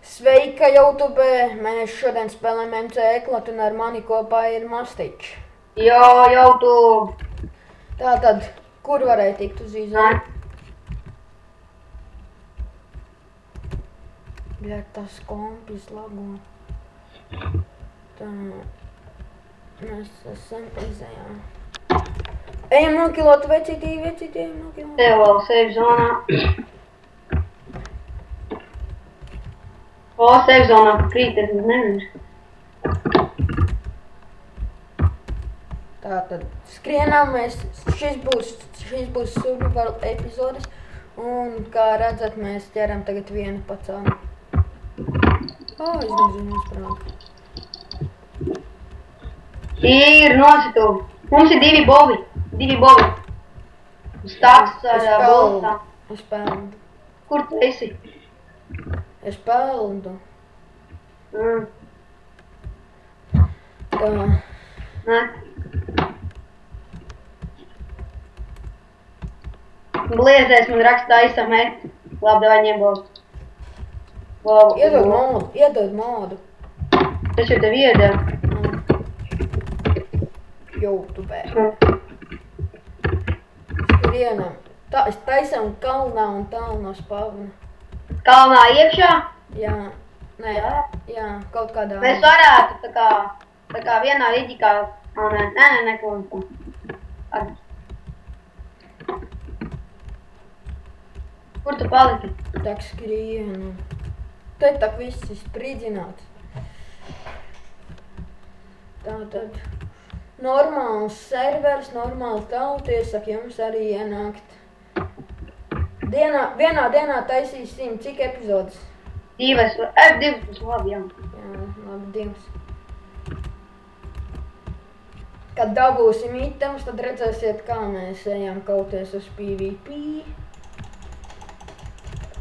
Sveika, YouTube! Mēs šodien spēlējam MC Eklatu un ar mani kopā ir Mastičs. YouTube! Tātad, kur varēja tikt uz izēju? Bļaļ, tas kompis lago. Tā, mēs esam izējā. Ejam nokilot vecītī, ejam nokilot. Tev vēl safe zonā. O, safe zonā, ka krīt, es nezinu. Tātad, skrienām mēs, šis būs survival epizodes, un kā redzat, mēs ķeram tagad vienu pacānu. Es gan uzprāt. Ir nositu. Mums ir divi bovi. Staks ar boltām. Es peldu. Kur tu esi? Es peldu. Tā. Nē. Bliezēs man raksta aizsamēt. Labi, davai ņem bovu. Iedod modu. Es jau tev iedevu. YouTube. Skrienam. Taisam kalnā un tālu no spavna. Kalnā iekšā? Jā. Nē. Jā, kaut kādā. Mēs varētu tā kā vienā vidikā. Nē, ko. Kur tu paliki? Tak skrienam. Te tak viss ir spridzināts. Tātad. Normāls servers, normāli tauta, iesaku jums arī ienākt. Vienā dienā taisīsim cik epizodes? Divas būs labi, jā. Jā, labi, 2. Kad dabūsim items, tad redzēsiet, kā mēs ejam kauties uz PvP.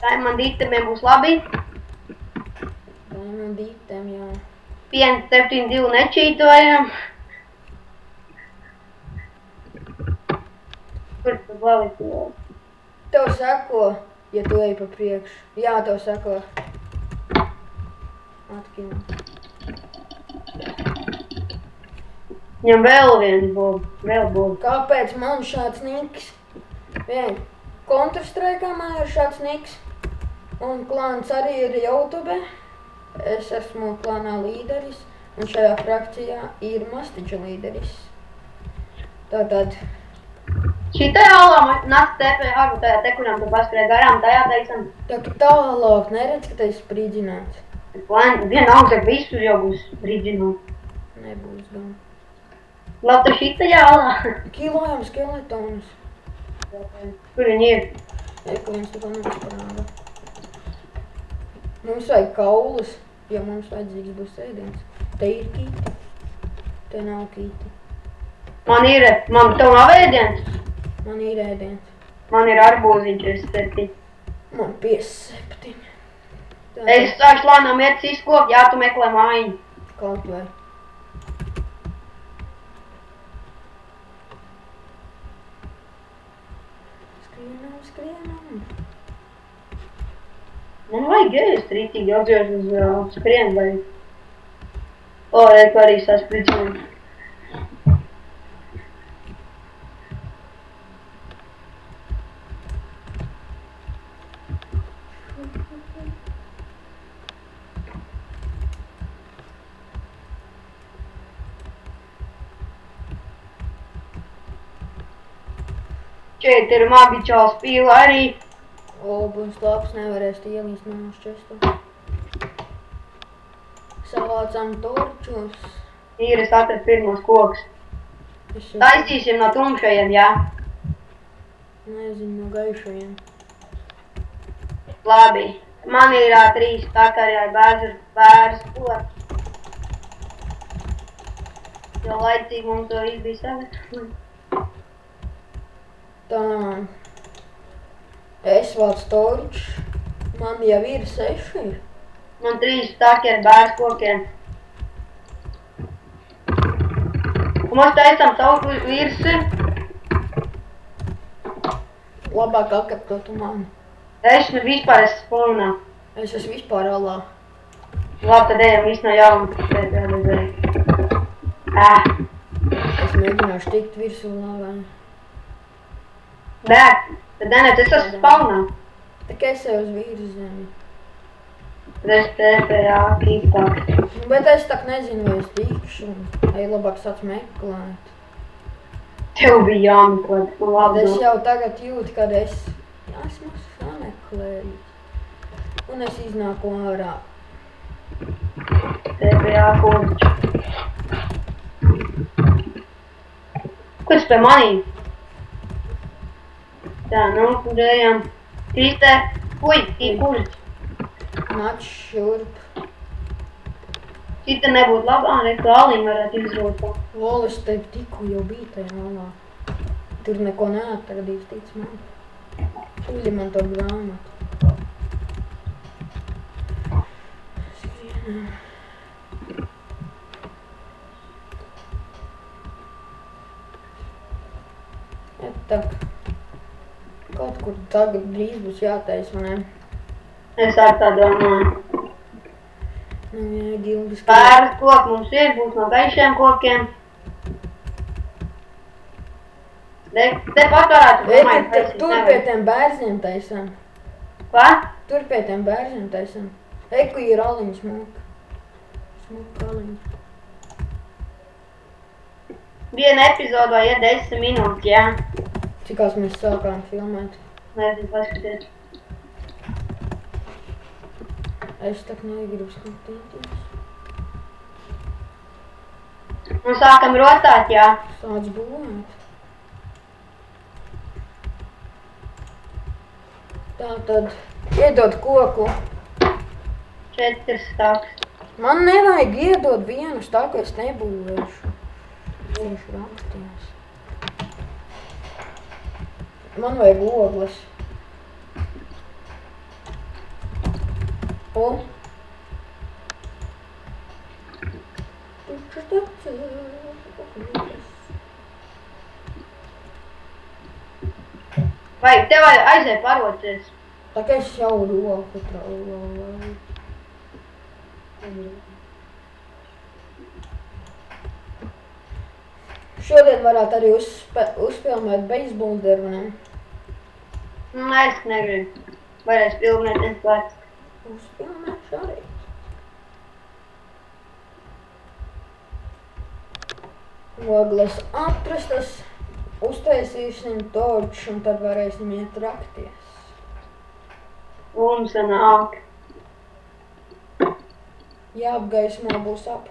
Diamond itemiem būs labi. Diamond item, jā. 572 nečītojam. Kur tu paliki? Tev sako, ja tu ej pa priekšu. Jā, tev sako. Atkinu. Viņam vēl viens būs. Kāpēc man šāds niks? Counter-Strike'ā man ir šāds niks. Un klāns arī ir YouTube. Es esmu klānā līderis. Un šajā frakcijā ir Mastiča līderis. Tātad. Šitā jālā nāc tajā te, kuram tu paskrēji garām, tajā teiksim. Tā tālāk neredz, ka te ir spridzināts. Viena augstāk visur jau būs spridzināts. Nebūs gan. Labi, tu šitā jālā. Kilojam skeletonus. Kur viņi ir? Ko viens tu neparāda. Mums vajag kaulus, jo mums vajadzīgs būs ēdiens. Te ir kīti. Te nav kīti. Man tev nav ēdiens? Man ir ēdiens. Man ir arbūziņš, es 7. Man 57. Es sākšu lānām iet izkokt, jā, tu meklē mājiņu. Kaut vai. Skrienam. Man vajag ēst rītīgi atzīves uz skrienu vai... Redz, arī saspridzinu. Šeit ir magičāls pīla arī. Būs labs, nevarēs ielīst no šķestu. Savācam torčus. Ir, es atradu pirmos kokus. Taisīsim no tumšajiem, jā? Nezinu, no gaišajiem. Labi. Man ir 3 takarī ar bērns koks. Jo laicīgi mums to viss bija sagatavot. Tā. Es vācu torčus. Man jau ir 6. Man 3 taki ar bērns kokiem. Un mēs taisām savu virsi. Labāk atkārtot mani. Es vispār esmu spawnā. Es esmu vispār alā. Labi, tad ejam visu no jauna. Es mēģināšu tikt virsū lāvai. Bēg, tad Dene, tu esi spawnā. Tikai es jau uz vīru zemi. Tad es TPA kīpāk. Bet es tak nezinu, vai es tikšu. Ej, labāk sāc meklēt. Tev bija jāmeklēt, nu Tad labi. es jau tagad jūtu, kad es esmu sameklējis. Un es iznāku ārā. TPA kurģi. Ko es pie manī? Tā, nu, kur ejam? Kristē, tī kurģi. Nāc šurp. Šita nebūtu labā, ka Aliņu varētu izrotāt. Lol, es tev tikko jau biju tajā malā. Tur neko neatradīs, tic man. Uļi man to grāmatu. Skrienam. Tak. Kaut kur tagad drīz būs jātais, vai ne? Es ar tā domāju. Nu, jā, ilgas Pāris koki mums ir, būs no gaišiem kokiem. Te pat varētu domāt, Tur pie tiem bērniem taisam. Ko? Tur pie tiem bērniem taisam. Eku ir aliņa smuka. Smuka aliņa. Viena epizoda vai ir 10 minūtes, jā? Cikās mēs sākām filmēt. Nezinu, paskaties. Es tak negribu skatīties. Un sākam rotāt, jā. Sāc būvēt. Tātad, iedod koku. 4 staks. Man nevajag iedot vienu staku, es nebūvēšu. Viņš rakstījās. Man vajag ogles. O. Vai tev aiziet paroties? Tā kā es jau roku traulāju. Šodien varētu arī uzspēlēt beisbolu dervenēm. Es negribu. Varēs pilnēties pēc. Uzspēlēšu arī. Ogles atrastas, uztaisīsim torču un tad varēsim iet rakties. Un sanāk. Jāapgaismo būs